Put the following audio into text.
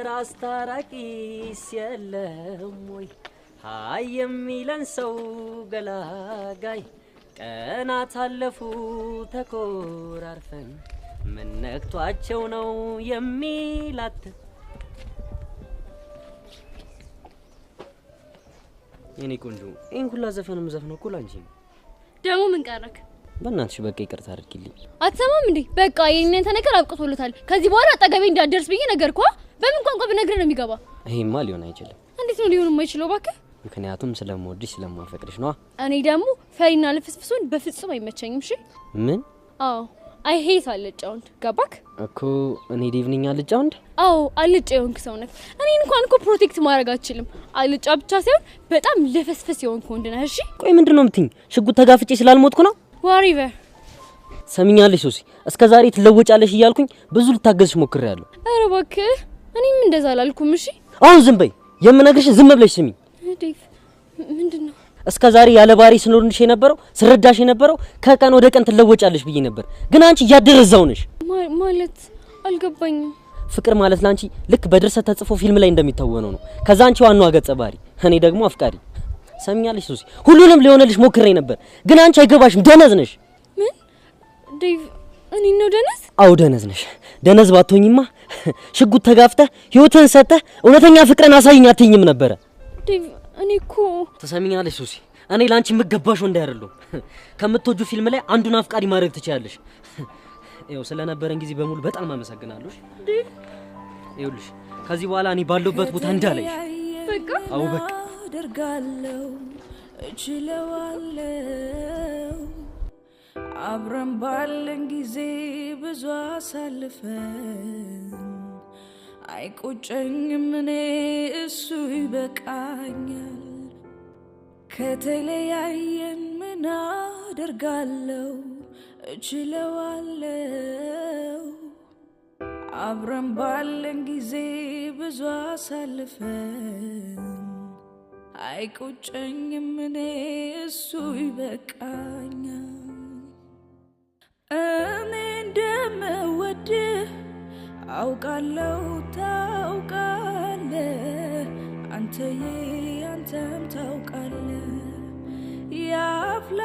ራስታራቂስ የለም ወይ ሃይ የሚለን ሰው ገላጋይ ቀናት አለፉ ተኮራርፈን ምን ነክቷቸው ነው የሚላት የኔ ቆንጆ ይሄን ሁላ ዘፈንም ዘፈነው እኮ ላንቺ ደሞ ምን ቀረክ በእናትሽ በቃ ይቅርታ አድርጊልኝ አትሰማም እንዴ በቃ የኔን ተነገር አብቅቶለታል ከዚህ በኋላ አጠገቤ እንዳደርስ ብዬ ነገርኳ በምን ቋንቋ በነገር ነው የሚገባ ይሄማ ሊሆን አይችልም እንዴት ነው ሊሆን የማይችለው ባከ ምክንያቱም ስለምወድሽ ስለማፈቅርሽ ነው እኔ ደግሞ ፈሪና ለፍስፍሱን በፍጹም አይመቸኝም እሺ ምን አዎ አይ ሄት አልጫውንድ ገባክ እኮ እኔ ዴቭኒኝ አልጫውንድ አዎ አልጫውንክ ሰውነት እኔ እንኳን እኮ ፕሮቴክት ማድረግ አልችልም አልጫ ብቻ ሳይሆን በጣም ለፍስፍስ የሆንኩ ወንድና እሺ ቆይ ምንድነው የምትይኝ ሽጉጥ ተጋፍጬ ስላልሞትኩ ነው ዋሪቨር ሰሚኛለሽ ሶሲ እስከዛሬ ትለወጫለሽ ይያልኩኝ ብዙ ልታገዝሽ ሞክሬያለሁ አረ እባክህ እኔም እንደዛ አላልኩም እሺ አሁን ዝም በይ የምነግርሽ ዝም ብለሽ ስሚ ዴቭ ምንድነው እስከዛሬ ያለ ባሪ ስኖርንሽ የነበረው ስረዳሽ የነበረው ከቀን ወደ ቀን ትለወጫለሽ ብዬ ነበር ግን አንቺ ያደረዛው ነሽ ማለት አልገባኝም ፍቅር ማለት ላንቺ ልክ በድርሰት ተጽፎ ፊልም ላይ እንደሚታወነው ነው ከዛ አንቺ ዋናው ገጸ ባህሪ እኔ ደግሞ አፍቃሪ ሰሚኛለሽ ሶሲ ሁሉንም ሊሆንልሽ ሞክሬ ነበር ግን አንቺ አይገባሽም ደነዝ ነሽ ምን ዴቭ እኔ ነው ደነዝ አው ደነዝ ነሽ ደነዝ ባትሆኝማ ሽጉጥ ተጋፍተ ህይወትን ሰጠ እውነተኛ ፍቅርን አሳይኝ አትይኝም ነበር ዴቭ እኔ እኮ ተሰሚኛለሽ ሶሲ እኔ ላንቺ መገባሽ ወንድ አይደለም ከምትወጁ ፊልም ላይ አንዱን አፍቃሪ ማድረግ ትችያለሽ ይኸው ስለነበረን ጊዜ በሙሉ በጣም አመሰግናለሁ ይኸውልሽ ከዚህ በኋላ እኔ ባለውበት ቦታ እንዳለሽ በቃ አው በቃ አደርጋለሁ እችለዋለሁ አብረን ባለን ጊዜ ብዙ አሳልፈን አይቆጨኝም እኔ እሱ ይበቃኛል ከተለያየን ምን አደርጋለሁ እችለዋለሁ አብረን ባለን ጊዜ ብዙ አሳልፈን አይቆጨኝም እኔ እሱ ይበቃኛል እኔ እንደምወድህ አውቃለሁ ታውቃለህ አንተዬ አንተም ታውቃለህ ያፍላ